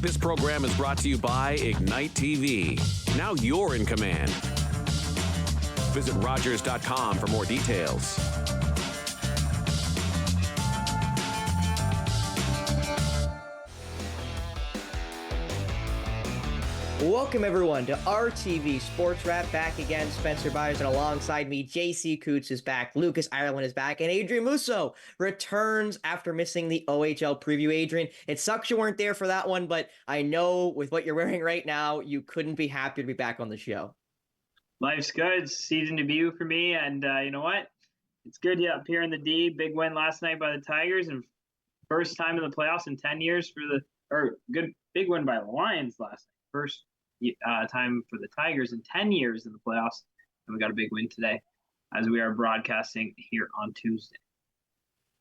This program is brought to you by Ignite TV. Now you're in command. Visit Rogers.com for more details. Welcome, everyone, to RTV Sports Rap. Back again, Spencer Byers, and alongside me, JC Coots is back, Lucas Ireland is back, and Adrian Musso returns after missing the OHL preview. Adrian, it sucks you weren't there for that one, but I know with what you're wearing right now, you couldn't be happy to be back on the show. Life's good. Season debut for me, and you know what? It's good up here in the D. Big win last night by the Tigers, and first time in the playoffs in 10 years big win by the Lions last night. First time for the Tigers in 10 years in the playoffs, and we got a big win today as we are broadcasting here on Tuesday.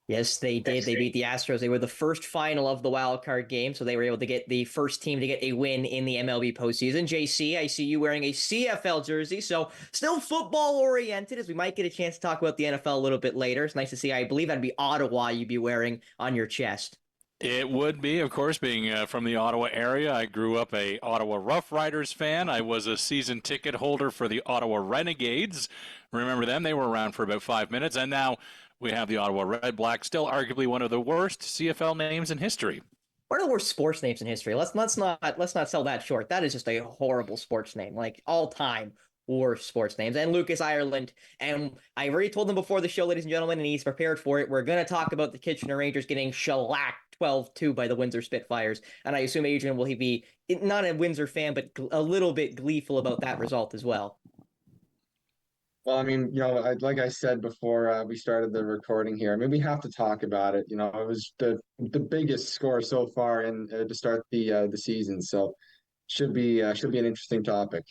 Yes, they did. They beat the Astros. They were the first final of the wild card game, so they were able to get the first team to get a win in the MLB postseason. JC, I see you wearing a CFL jersey, so still football-oriented, as we might get a chance to talk about the NFL a little bit later. It's nice to see. I believe that'd be Ottawa you'd be wearing on your chest. It would be, of course, being from the Ottawa area. I grew up a Ottawa Rough Riders fan. I was a season ticket holder for the Ottawa Renegades. Remember them? They were around for about 5 minutes. And now we have the Ottawa Red Black, still arguably one of the worst CFL names in history. One of the worst sports names in history. Let's not sell that short. That is just a horrible sports name, like all time worst sports names. And Lucas Ireland, and I already told him before the show, ladies and gentlemen, and he's prepared for it. We're going to talk about the Kitchener Rangers getting shellacked 12-2 by the Windsor Spitfires. And I assume Adrian will be not a Windsor fan, but a little bit gleeful about that result as well. Well, I mean, like I said before we started the recording here, I mean, we have to talk about it. It was the biggest score so far to start the season, so should be an interesting topic.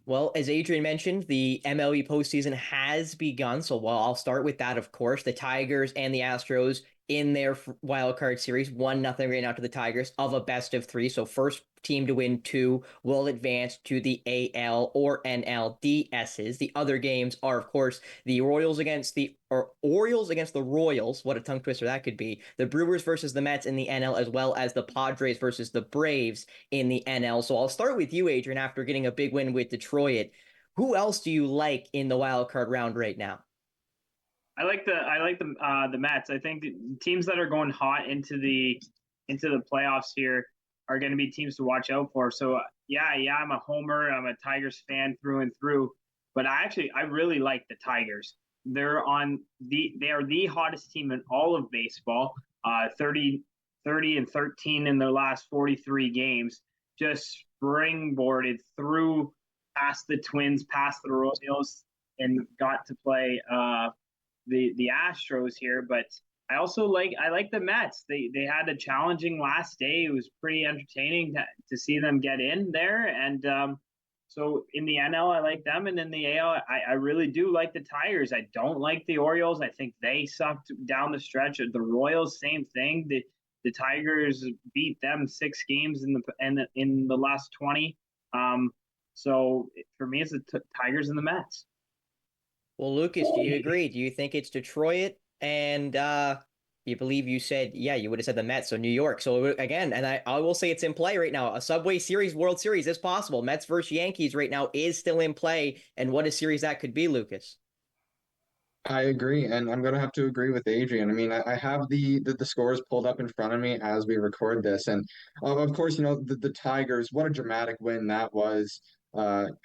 Well, as Adrian mentioned, the MLB postseason has begun. So, I'll start with that, of course. The Tigers and the Astros in their wild card series, 1-0 right now to the Tigers of a best of three. So, first team to win 2 will advance to the AL or NLDSs. The other games are, of course, the Orioles against the Royals. What a tongue twister that could be. The Brewers versus the Mets in the NL, as well as the Padres versus the Braves in the NL. So I'll start with you, Adrian, after getting a big win with Detroit. Who else do you like in the wild card round right now? I like the Mets. I think the teams that are going hot into the playoffs here are going to be teams to watch out for. So yeah, I'm a homer. I'm a Tigers fan through and through. But I really like the Tigers. They are the hottest team in all of baseball. 30-13 in their last 43 games. Just springboarded through past the Twins, past the Royals, and got to play the Astros here. But I like the Mets. They had a challenging last day. It was pretty entertaining to see them get in there. And so in the NL, I like them. And in the AL, I really do like the Tigers. I don't like the Orioles. I think they sucked down the stretch. The Royals, same thing. The Tigers beat them 6 games in the last 20. So for me, it's the Tigers and the Mets. Well, Lucas, do you agree? Do you think it's Detroit? And you believe you said, you would have said the Mets, so New York. So again, and I will say it's in play right now. A Subway Series World Series is possible. Mets versus Yankees right now is still in play. And what a series that could be, Lucas. I agree, and I'm going to have to agree with Adrian. I mean, I have the scores pulled up in front of me as we record this, and of course, the Tigers. What a dramatic win that was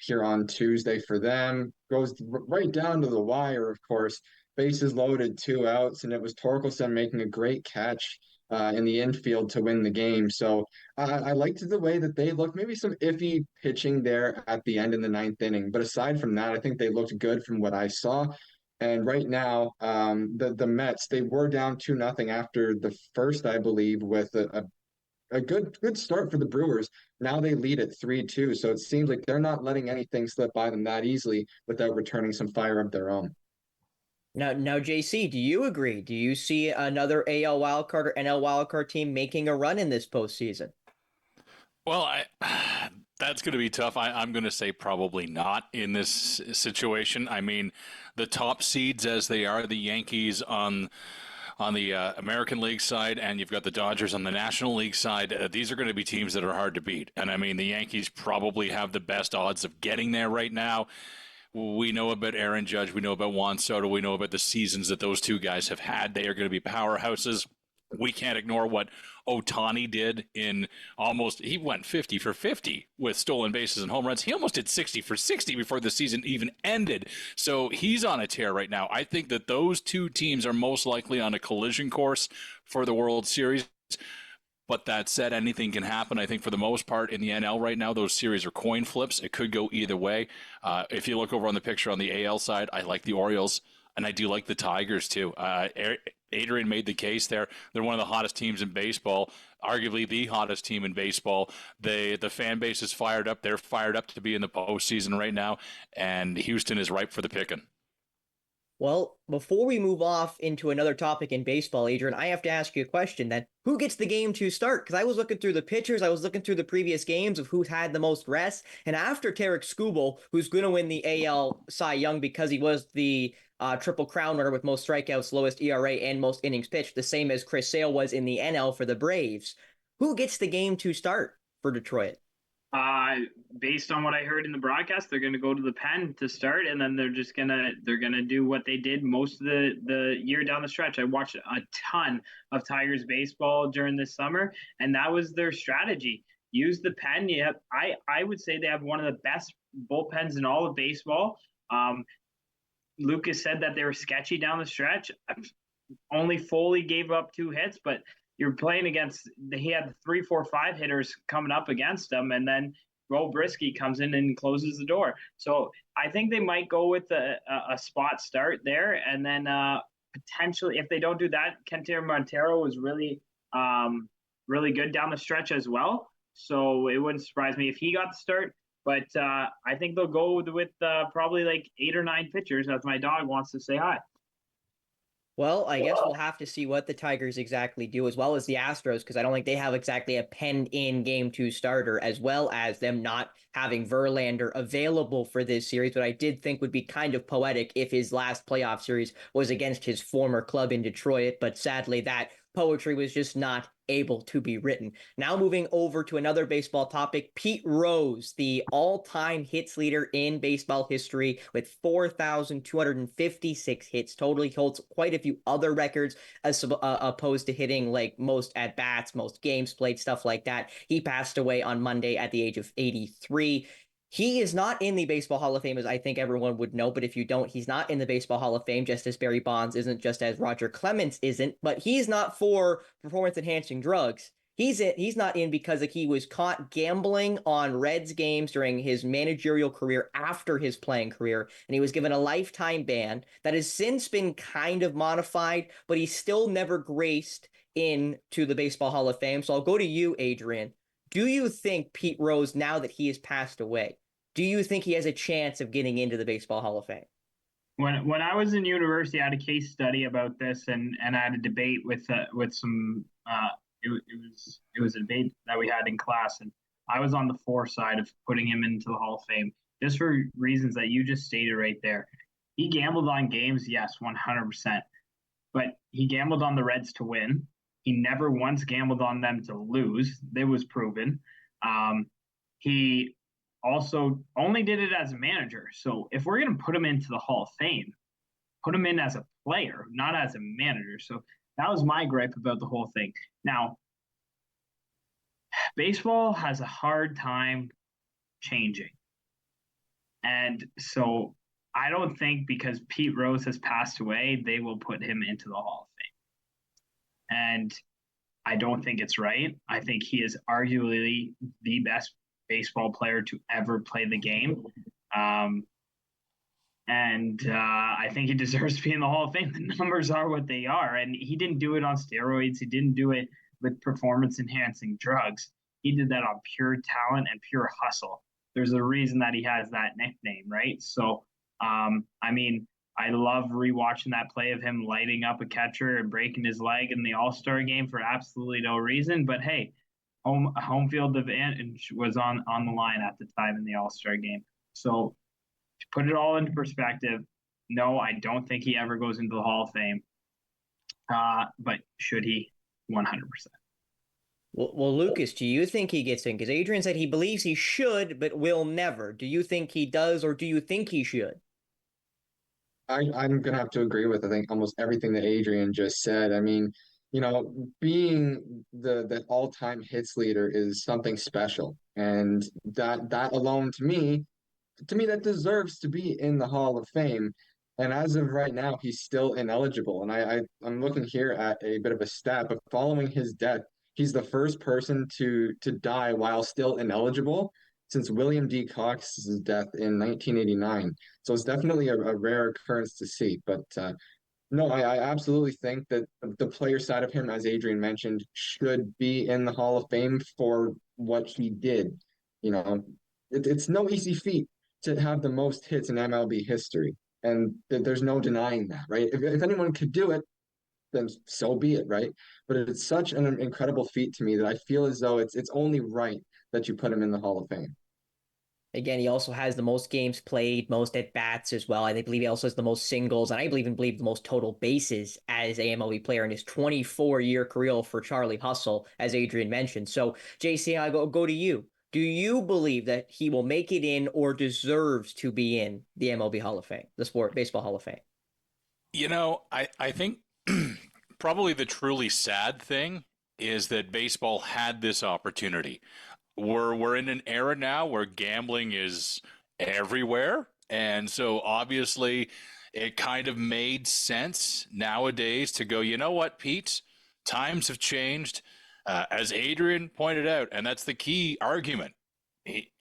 here on Tuesday for them. Goes right down to the wire, of course. Bases loaded, 2 outs, and it was Torkelson making a great catch in the infield to win the game. So I liked the way that they looked. Maybe some iffy pitching there at the end in the 9th inning, but aside from that, I think they looked good from what I saw. And right now, the Mets, they were down 2-0 after the first, I believe, with a good start for the Brewers. Now they lead at 3-2, so it seems like they're not letting anything slip by them that easily without returning some fire of their own. Now, JC, do you agree? Do you see another AL wildcard or NL wildcard team making a run in this postseason? Well, that's going to be tough. I'm going to say probably not in this situation. I mean, the top seeds as they are, the Yankees on on the American League side, and you've got the Dodgers on the National League side. These are going to be teams that are hard to beat. And I mean, the Yankees probably have the best odds of getting there right now. We know about Aaron Judge. We know about Juan Soto. We know about the seasons that those two guys have had. They are going to be powerhouses. We can't ignore what Ohtani did in he went 50 for 50 with stolen bases and home runs. He almost did 60 for 60 before the season even ended. So he's on a tear right now. I think that those two teams are most likely on a collision course for the World Series. But that said, anything can happen. I think for the most part in the NL right now, those series are coin flips. It could go either way. If you look over on the picture on the AL side, I like the Orioles, and I do like the Tigers too. Adrian made the case there. They're one of the hottest teams in baseball, arguably the hottest team in baseball. The fan base is fired up. They're fired up to be in the postseason right now, and Houston is ripe for the picking. Well, before we move off into another topic in baseball, Adrian, I have to ask you a question then. Who gets the game to start? Because I was looking through the pitchers, I was looking through the previous games of who's had the most rest, and after Tarek Skubal, who's going to win the AL Cy Young because he was the Triple Crown winner with most strikeouts, lowest ERA, and most innings pitched, the same as Chris Sale was in the NL for the Braves. Who gets the game to start for Detroit? Based on what I heard in the broadcast, they're going to go to the pen to start, and then they're gonna do what they did most of the year down the stretch. I watched a ton of Tigers baseball during this summer, and that was their strategy. Use the pen. I would say they have one of the best bullpens in all of baseball. Lucas said that they were sketchy down the stretch. Only Foley gave up 2 hits, but you're playing against, he had 3, 4, 5 hitters coming up against him, and then Bo Brisky comes in and closes the door. So I think they might go with a spot start there, and then potentially, if they don't do that, Kenter Montero was really good down the stretch as well. So it wouldn't surprise me if he got the start. But I think they'll go with probably like 8 or 9 pitchers, as my dog wants to say hi. Well, I guess we'll have to see what the Tigers exactly do, as well as the Astros, because I don't think they have exactly a penned-in Game 2 starter, as well as them not having Verlander available for this series, but I did think would be kind of poetic if his last playoff series was against his former club in Detroit, but sadly that poetry was just not able to be written. Now moving over to another baseball topic, Pete Rose, the all-time hits leader in baseball history with 4,256 hits total. He holds quite a few other records as opposed to hitting like most at-bats, most games played, stuff like that. He passed away on Monday at the age of 83. He is not in the Baseball Hall of Fame, as I think everyone would know, but if you don't, he's not in the Baseball Hall of Fame, just as Barry Bonds isn't, just as Roger Clemens isn't, but he's not for performance-enhancing drugs. He's not in because he was caught gambling on Reds games during his managerial career after his playing career, and he was given a lifetime ban that has since been kind of modified, but he's still never graced into the Baseball Hall of Fame. So I'll go to you, Adrian. Do you think Pete Rose, now that he has passed away, do you think he has a chance of getting into the Baseball Hall of Fame? When I was in university, I had a case study about this, and I had a debate with some. It was a debate that we had in class, and I was on the for side of putting him into the Hall of Fame, just for reasons that you just stated right there. He gambled on games, yes, 100%, but he gambled on the Reds to win. He never once gambled on them to lose. That was proven. He also only did it as a manager. So if we're going to put him into the Hall of Fame, put him in as a player, not as a manager. So that was my gripe about the whole thing. Now, baseball has a hard time changing. And so I don't think because Pete Rose has passed away, they will put him into the Hall of Fame. And I don't think it's right. I think he is arguably the best baseball player to ever play the game. I think he deserves to be in the Hall of Fame. The numbers are what they are. And he didn't do it on steroids. He didn't do it with performance-enhancing drugs. He did that on pure talent and pure hustle. There's a reason that he has that nickname, right? So, I love rewatching that play of him lighting up a catcher and breaking his leg in the All-Star game for absolutely no reason. But hey, home field advantage was on the line at the time in the All-Star game. So to put it all into perspective, no, I don't think he ever goes into the Hall of Fame. But should he? 100%. Well, Lucas, do you think he gets in? Because Adrian said he believes he should, but will never. Do you think he does, or do you think he should? I'm gonna have to agree with I think almost everything that Adrian just said. I mean, being the all-time hits leader is something special, and that alone to me that deserves to be in the Hall of Fame. And as of right now, he's still ineligible. And I'm looking here at a bit of a stat, but following his death, he's the first person to die while still ineligible since William D. Cox's death in 1989. So it's definitely a rare occurrence to see. But no, I absolutely think that the player side of him, as Adrian mentioned, should be in the Hall of Fame for what he did. You know, it's no easy feat to have the most hits in MLB history. And there's no denying that, right? If anyone could do it, then so be it, right? But it's such an incredible feat to me that I feel as though it's only right that you put him in the Hall of Fame. Again, he also has the most games played, most at bats as well. I believe he also has the most singles, and I believe the most total bases as a MLB player in his 24-year career for Charlie Hustle, as Adrian mentioned. So, JC, I go to you. Do you believe that he will make it in or deserves to be in the MLB Hall of Fame, the Sport Baseball Hall of Fame? I think probably the truly sad thing is that baseball had this opportunity. We're in an era now where gambling is everywhere, and so obviously it kind of made sense nowadays to go, you know what, Pete? Times have changed. As Adrian pointed out, and that's the key argument,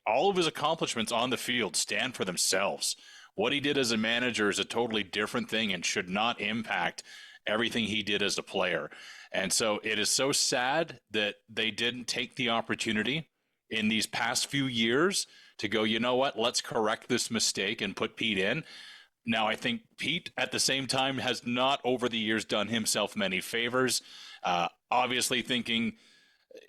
all of his accomplishments on the field stand for themselves. What he did as a manager is a totally different thing and should not impact everything he did as a player. And so it is so sad that they didn't take the opportunity in these past few years to go, you know what, let's correct this mistake and put Pete in. Now, I think Pete, at the same time, has not over the years done himself many favors. Obviously, thinking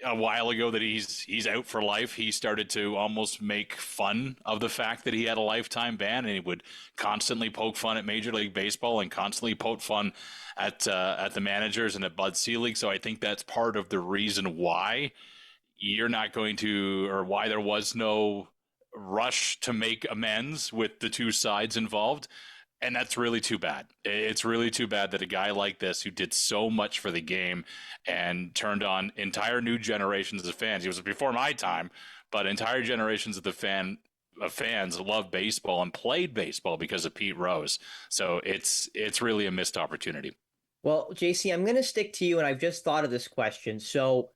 a while ago that he's out for life, he started to almost make fun of the fact that he had a lifetime ban, and he would constantly poke fun at Major League Baseball and constantly poke fun at the managers and at Bud Selig. So I think that's part of the reason why you're not going to, or why there was no rush to make amends with the two sides involved. And that's really too bad. It's really too bad that a guy like this, who did so much for the game and turned on entire new generations of fans, he was before my time, but entire generations of fans love baseball and played baseball because of Pete Rose. So it's really a missed opportunity. Well, JC, I'm going to stick to you, and I've just thought of this question. So,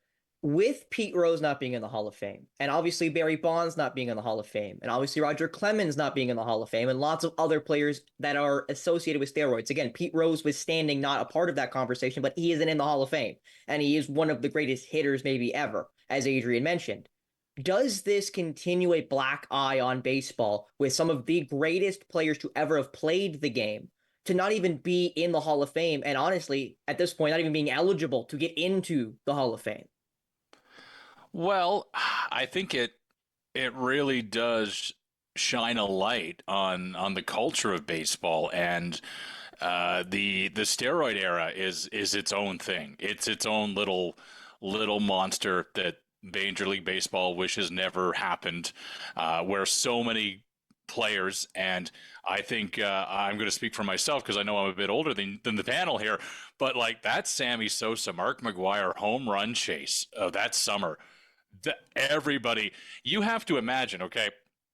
with Pete Rose not being in the Hall of Fame, and obviously Barry Bonds not being in the Hall of Fame, and obviously Roger Clemens not being in the Hall of Fame, and lots of other players that are associated with steroids. Again, Pete Rose was standing not a part of that conversation, but he isn't in the Hall of Fame, and he is one of the greatest hitters maybe ever, as Adrian mentioned. Does this continue a black eye on baseball with some of the greatest players to ever have played the game to not even be in the Hall of Fame, and honestly, at this point, not even being eligible to get into the Hall of Fame? Well, I think it really does shine a light on the culture of baseball, and the steroid era is its own thing. It's its own little monster that Major League Baseball wishes never happened, where so many players, and I think I'm going to speak for myself because I know I'm a bit older than the panel here, but like that Sammy Sosa, Mark McGwire home run chase of that summer, everybody, you have to imagine, okay,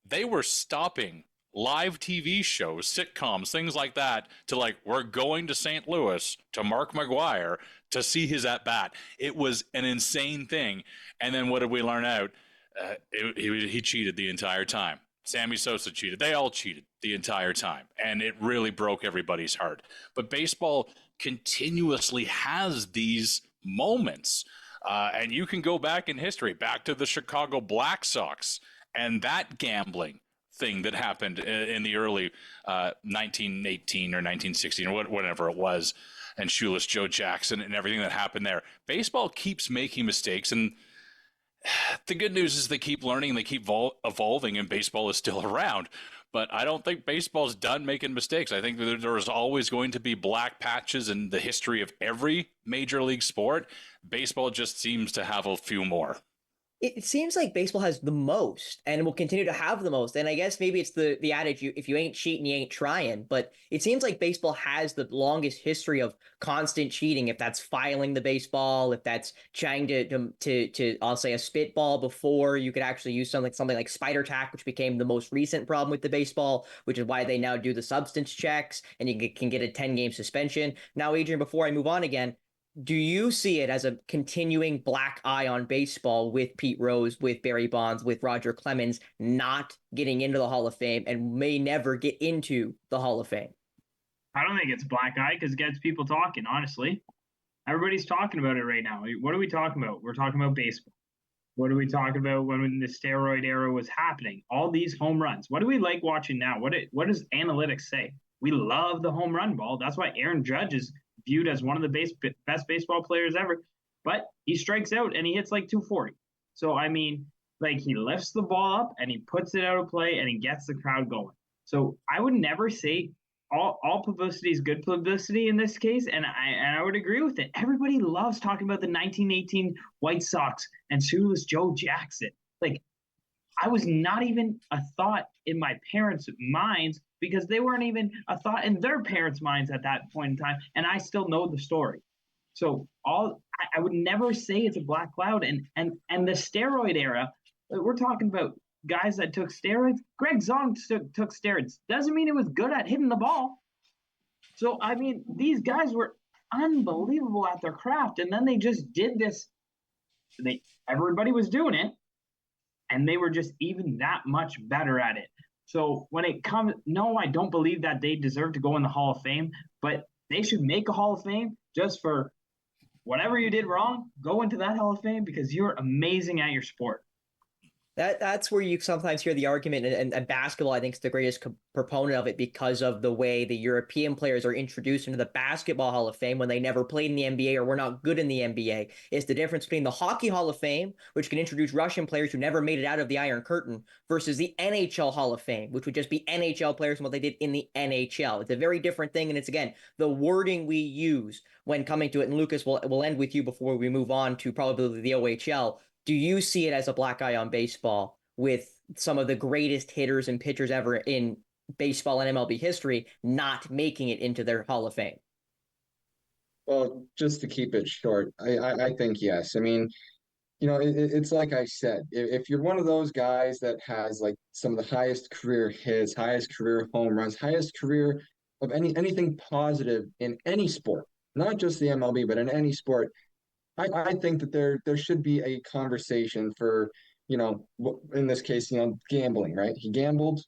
they were stopping live TV shows, sitcoms, things like that, to like, we're going to St. Louis to Mark McGwire to see his at bat. It was an insane thing. And then what did we learn out? He cheated the entire time. Sammy Sosa cheated. They all cheated the entire time. And it really broke everybody's heart. But baseball continuously has these moments. And you can go back in history, back to the Chicago Black Sox and that gambling thing that happened in the early 1918 or 1916 or whatever it was, and Shoeless Joe Jackson and everything that happened there. Baseball keeps making mistakes, and the good news is they keep learning and they keep evolving, and baseball is still around. but I don't think baseball's done making mistakes. I think that there's always going to be black patches in the history of every major league sport. Baseball just seems to have a few more. It seems like baseball has the most and will continue to have the most. And I guess maybe it's the adage, if you ain't cheating, you ain't trying. But it seems like baseball has the longest history of constant cheating. If that's filing the baseball, if that's trying to I'll say a spitball before you could actually use something like spider tack, which became the most recent problem with the baseball, which is why they now do the substance checks and you can get a 10-game suspension. Now, Adrian, before I move on again, do you see it as a continuing black eye on baseball with Pete Rose, with Barry Bonds, with Roger Clemens not getting into the Hall of Fame and may never get into the Hall of Fame? I don't think it's black eye because it gets people talking, honestly. Everybody's talking about it right now. What are we talking about? We're talking about baseball. What are we talking about when the steroid era was happening? All these home runs. What do we like watching now? What does analytics say? We love the home run ball. That's why Aaron Judge is viewed as one of the best baseball players ever. But he strikes out and he hits like 240. So, I mean, like he lifts the ball up and he puts it out of play and he gets the crowd going. So I would never say all publicity is good publicity in this case, and I would agree with it. Everybody loves talking about the 1918 White Sox and shoeless Joe Jackson. Like, I was not even a thought in my parents' minds because they weren't even a thought in their parents' minds at that point in time, and I still know the story. So I would never say it's a black cloud, and the steroid era. We're talking about guys that took steroids. Greg Zong took steroids. Doesn't mean he was good at hitting the ball. So I mean, these guys were unbelievable at their craft, and then they just did this. Everybody was doing it, and they were just even that much better at it. So when it comes, no, I don't believe that they deserve to go in the Hall of Fame, but they should make a Hall of Fame just for whatever you did wrong. Go into that Hall of Fame because you're amazing at your sport. That's where you sometimes hear the argument, and basketball, I think, is the greatest proponent of it because of the way the European players are introduced into the Basketball Hall of Fame when they never played in the NBA or were not good in the NBA. It's the difference between the Hockey Hall of Fame, which can introduce Russian players who never made it out of the Iron Curtain, versus the NHL Hall of Fame, which would just be NHL players and what they did in the NHL. It's a very different thing, and it's, again, the wording we use when coming to it. And Lucas, we'll end with you before we move on to probably the OHL. Do you see it as a black eye on baseball with some of the greatest hitters and pitchers ever in baseball and MLB history not making it into their Hall of Fame? Well, just to keep it short, I think yes. I mean, it's like I said, if you're one of those guys that has like some of the highest career hits, highest career home runs, highest career of anything positive in any sport, not just the MLB, but in any sport, I think that there should be a conversation for, in this case, gambling, right? He gambled.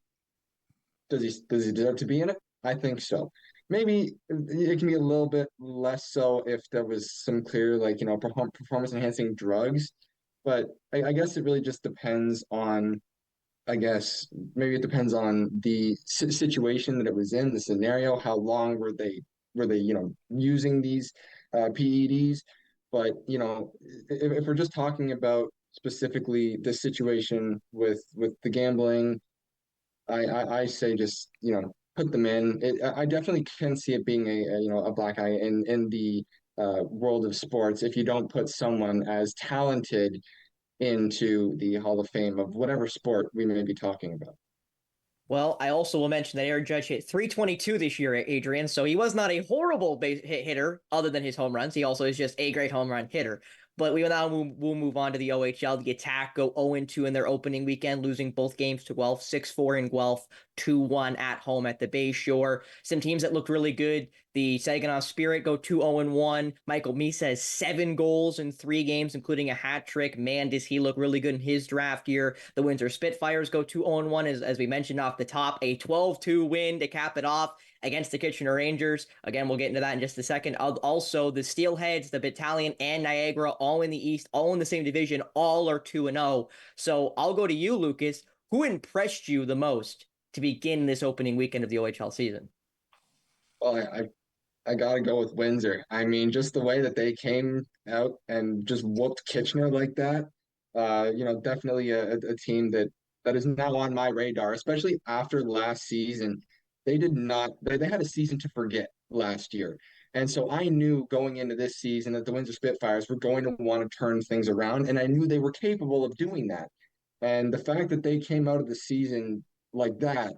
Does he deserve to be in it? I think so. Maybe it can be a little bit less so if there was some clear, like, performance enhancing drugs. But I guess it really just depends on, I guess, maybe it depends on the situation that it was in, the scenario, how long were they, using these PEDs. But, if we're just talking about specifically the situation with the gambling, I say just, put them in. I definitely can see it being a black eye in the world of sports if you don't put someone as talented into the Hall of Fame of whatever sport we may be talking about. Well, I also will mention that Aaron Judge hit 322 this year, Adrian, so he was not a horrible hitter other than his home runs. He also is just a great home run hitter. But we'll move on to the OHL. The Attack go 0-2 in their opening weekend, losing both games to Guelph, 6-4 in Guelph, 2-1 at home at the Bay Shore. Some teams that looked really good. The Saginaw Spirit go 2-0-1. Michael Misa has 7 goals in 3 games, including a hat trick. Man, does he look really good in his draft year. The Windsor Spitfires go 2-0-1, as we mentioned off the top. A 12-2 win to cap it off against the Kitchener Rangers. Again, we'll get into that in just a second. Also, the Steelheads, the Battalion, and Niagara, all in the East, all in the same division, all are 2-0. So I'll go to you, Lucas. Who impressed you the most to begin this opening weekend of the OHL season? Well, I gotta go with Windsor. I mean, just the way that they came out and just whooped Kitchener like that. Definitely a team that that is now on my radar, especially after last season. They had a season to forget last year. And so I knew going into this season that the Windsor Spitfires were going to want to turn things around, and I knew they were capable of doing that. And the fact that they came out of the season like that,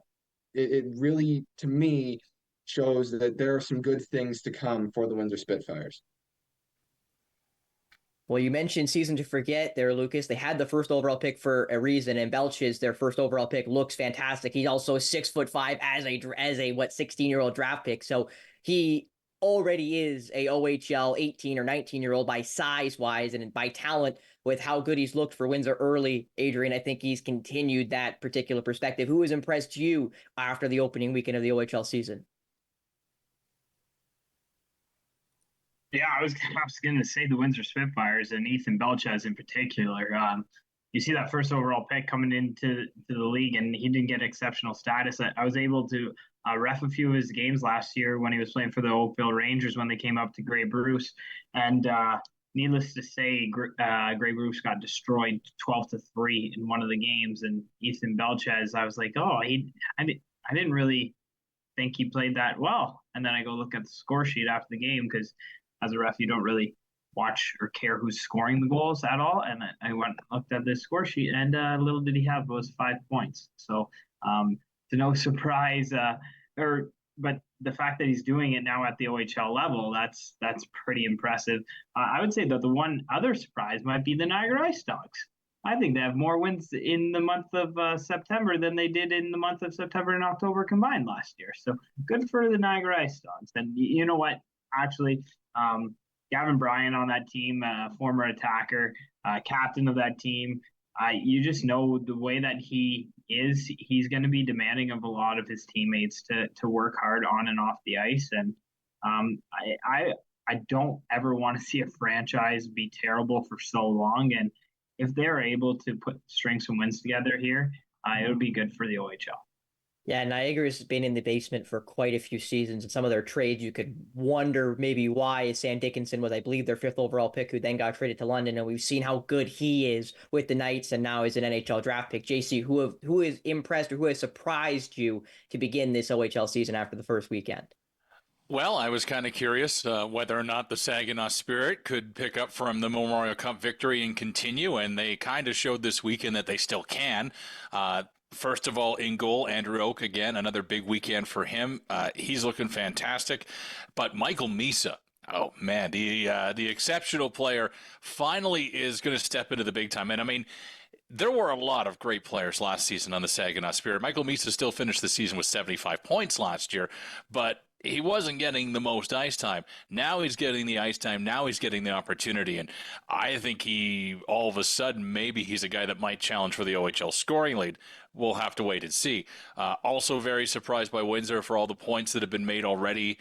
it really, to me, shows that there are some good things to come for the Windsor Spitfires. Well, you mentioned season to forget there, Lucas. They had the first overall pick for a reason, and Belches, their first overall pick, looks fantastic. He's also 6'5" as a 16-year-old draft pick. So he already is a OHL 18 or 19-year-old by size wise and by talent with how good he's looked for Windsor early. Adrian, I think he's continued that particular perspective. Who has impressed you after the opening weekend of the OHL season? Yeah, I was going to say the Windsor Spitfires and Ethan Belchez in particular. You see that first overall pick coming into the league, and he didn't get exceptional status. I was able to ref a few of his games last year when he was playing for the Oakville Rangers when they came up to Grey Bruce, and needless to say, Grey Bruce got destroyed 12-3 in one of the games. And Ethan Belchez, I was like, I didn't really think he played that well. And then I go look at the score sheet after the game because as a ref, you don't really watch or care who's scoring the goals at all. And I went and looked at this score sheet, and little did he have was 5 points. So to no surprise, but the fact that he's doing it now at the OHL level, that's pretty impressive. I would say that the one other surprise might be the Niagara Ice Dogs. I think they have more wins in the month of September than they did in the month of September and October combined last year. So good for the Niagara Ice Dogs. And you know what? Actually, Gavin Bryan on that team, former attacker, captain of that team. You just know the way that he is, he's going to be demanding of a lot of his teammates to work hard on and off the ice. And I don't ever want to see a franchise be terrible for so long. And if they're able to string some wins together here, it'll be good for the OHL. Yeah, Niagara's been in the basement for quite a few seasons, and some of their trades, you could wonder maybe why. Sam Dickinson was, I believe, their 5th overall pick, who then got traded to London, and we've seen how good he is with the Knights, and now is an NHL draft pick. JC, who is impressed or who has surprised you to begin this OHL season after the first weekend? Well, I was kind of curious whether or not the Saginaw Spirit could pick up from the Memorial Cup victory and continue, and they kind of showed this weekend that they still can. First of all, in goal, Andrew Oak, again, another big weekend for him. He's looking fantastic. But Michael Misa, oh, man, the exceptional player finally is going to step into the big time. And, I mean, there were a lot of great players last season on the Saginaw Spirit. Michael Misa still finished the season with 75 points last year, but he wasn't getting the most ice time. Now he's getting the ice time. Now he's getting the opportunity. And I think all of a sudden, maybe he's a guy that might challenge for the OHL scoring lead. We'll have to wait and see. Also very surprised by Windsor for all the points that have been made already.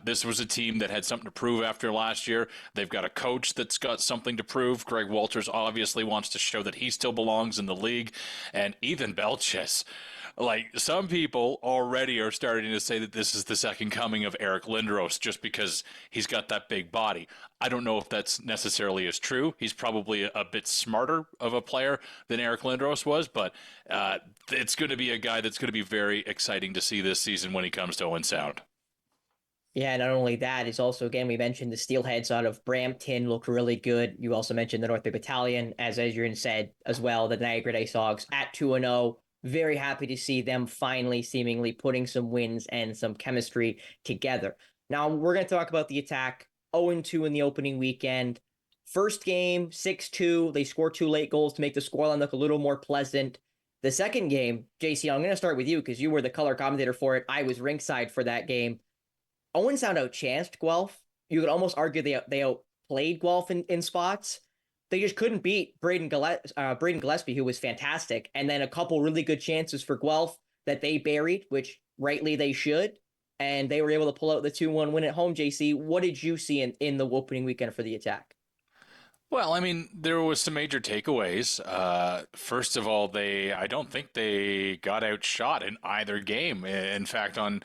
This was a team that had something to prove after last year. They've got a coach that's got something to prove. Greg Walters obviously wants to show that he still belongs in the league. And Ethan Belches, like, some people already are starting to say that this is the second coming of Eric Lindros just because he's got that big body. I don't know if that's necessarily as true. He's probably a bit smarter of a player than Eric Lindros was, but it's going to be a guy that's going to be very exciting to see this season when he comes to Owen Sound. Yeah, not only that, is also, again, we mentioned the Steelheads out of Brampton look really good. You also mentioned the North Bay Battalion, as Adrian said as well, the Niagara Ice Dogs at 2-0. Very happy to see them finally seemingly putting some wins and some chemistry together. Now, we're going to talk about the attack. 0-2 in the opening weekend. First game, 6-2. They scored 2 late goals to make the scoreline look a little more pleasant. The second game, JC, I'm going to start with you because you were the color commentator for it. I was ringside for that game. Owen Sound outchanced Guelph. You could almost argue they outplayed Guelph in spots. They just couldn't beat Braden Gillespie, who was fantastic. And then a couple really good chances for Guelph that they buried, which rightly they should. And they were able to pull out the 2-1 win at home. JC, what did you see in the opening weekend for the attack? Well, I mean, there was some major takeaways. First of all, I don't think they got outshot in either game. In fact, on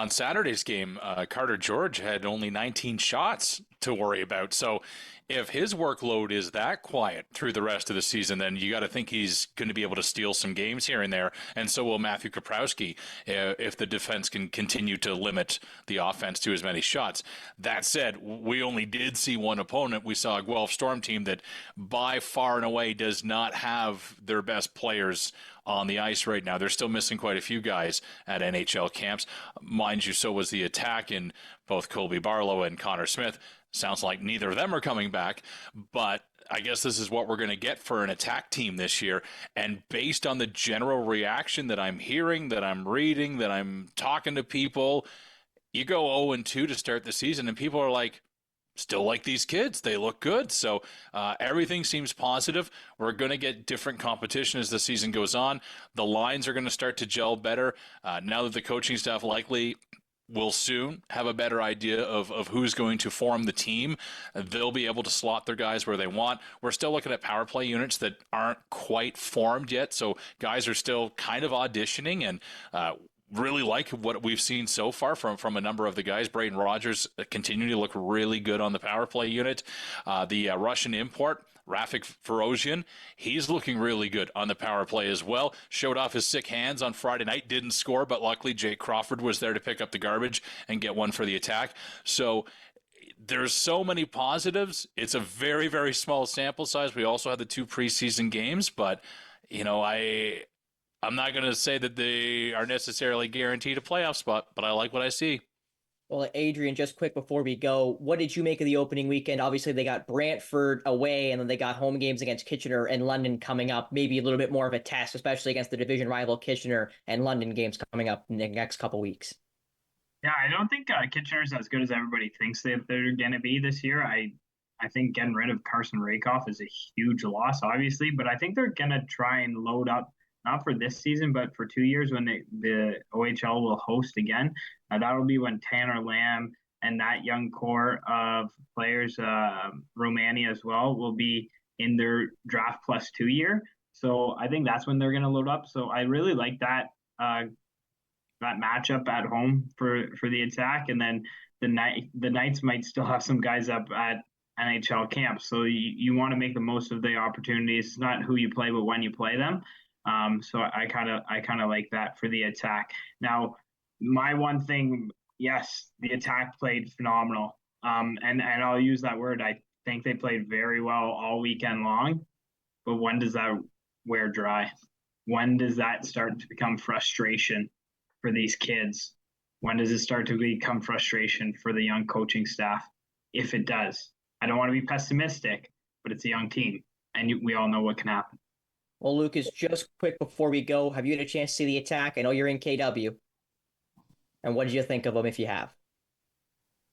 Saturday's game, Carter George had only 19 shots to worry about. So if his workload is that quiet through the rest of the season, then you got to think he's going to be able to steal some games here and there, and so will Matthew Kaprowski if the defense can continue to limit the offense to as many shots. That said, we only did see one opponent. We saw a Guelph Storm team that by far and away does not have their best players on the ice right now. They're still missing quite a few guys at NHL camps. Mind you, so was the attack in both Colby Barlow and Connor Smith. Sounds like neither of them are coming back, but I guess this is what we're going to get for an attack team this year. And based on the general reaction that I'm hearing, that I'm reading, that I'm talking to people, you go 0-2 to start the season, and people are like, still like these kids. They look good. So everything seems positive. We're going to get different competition as the season goes on. The lines are going to start to gel better now that the coaching staff likely will soon have a better idea of who's going to form the team. They'll be able to slot their guys where they want. We're still looking at power play units that aren't quite formed yet, so guys are still kind of auditioning, and really like what we've seen so far from a number of the guys. Braden Rogers continuing to look really good on the power play unit. The Russian import, Rafik Ferozhian, he's looking really good on the power play as well. Showed off his sick hands on Friday night, didn't score, but luckily Jake Crawford was there to pick up the garbage and get one for the attack. So there's so many positives. It's a very, very small sample size. We also had the 2 preseason games, but I'm not going to say that they are necessarily guaranteed a playoff spot, but I like what I see. Well, Adrian, just quick before we go, what did you make of the opening weekend? Obviously, they got Brantford away, and then they got home games against Kitchener and London coming up. Maybe a little bit more of a test, especially against the division rival Kitchener and London games coming up in the next couple weeks. Yeah, I don't think Kitchener's as good as everybody thinks they're going to be this year. I think getting rid of Carson Rakoff is a huge loss, obviously, but I think they're going to try and load up, not for this season, but for 2 years when the OHL will host again. That'll be when Tanner Lamb and that young core of players, Romania as well, will be in their draft plus 2 year. So I think that's when they're going to load up. So I really like that matchup at home for the attack. And then the Knights might still have some guys up at NHL camp. So you want to make the most of the opportunities, not who you play, but when you play them. So I kind of like that for the attack. Now, my one thing, yes, the attack played phenomenal. And I'll use that word. I think they played very well all weekend long. But when does that wear dry? When does that start to become frustration for these kids? When does it start to become frustration for the young coaching staff? If it does, I don't want to be pessimistic, but it's a young team, and we all know what can happen. Well, Lucas, just quick before we go, have you had a chance to see the attack? I know you're in KW. And what did you think of them if you have?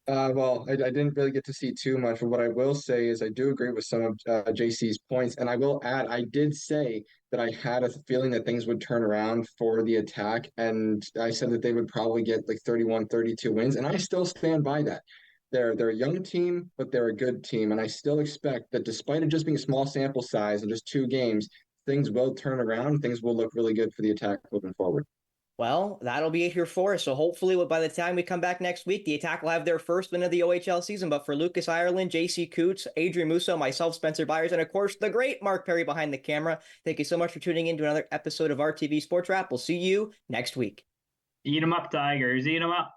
Well, I didn't really get to see too much, but what I will say is I do agree with some of JC's points. And I will add, I did say that I had a feeling that things would turn around for the attack. And I said that they would probably get like 31, 32 wins. And I still stand by that. They're a young team, but they're a good team. And I still expect that despite it just being a small sample size and just 2 games, things will turn around. Things will look really good for the attack moving forward. Well, that'll be it here for us. So hopefully by the time we come back next week, the attack will have their first win of the OHL season. But for Lucas Ireland, JC Coots, Adrian Musso, myself, Spencer Byers, and of course, the great Mark Perry behind the camera, thank you so much for tuning in to another episode of RTV Sports Rap. We'll see you next week. Eat 'em up, Tigers. Eat 'em up.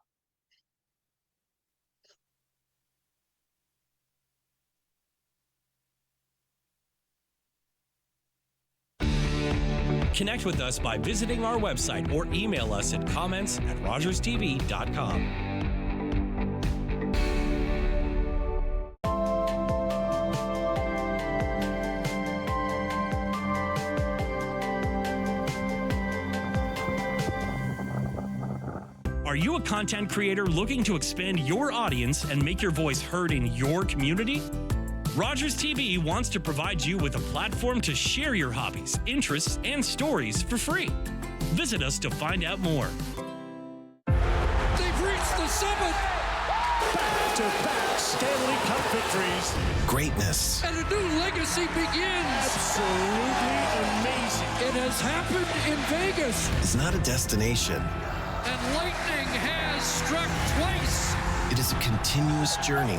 Connect with us by visiting our website or email us at comments@rogerstv.com. Are you a content creator looking to expand your audience and make your voice heard in your community? Rogers TV wants to provide you with a platform to share your hobbies, interests, and stories for free. Visit us to find out more. They've reached the summit! Back-to-back Stanley Cup victories. Greatness. And a new legacy begins. Absolutely amazing. It has happened in Vegas. It's not a destination. And lightning has struck twice. It is a continuous journey.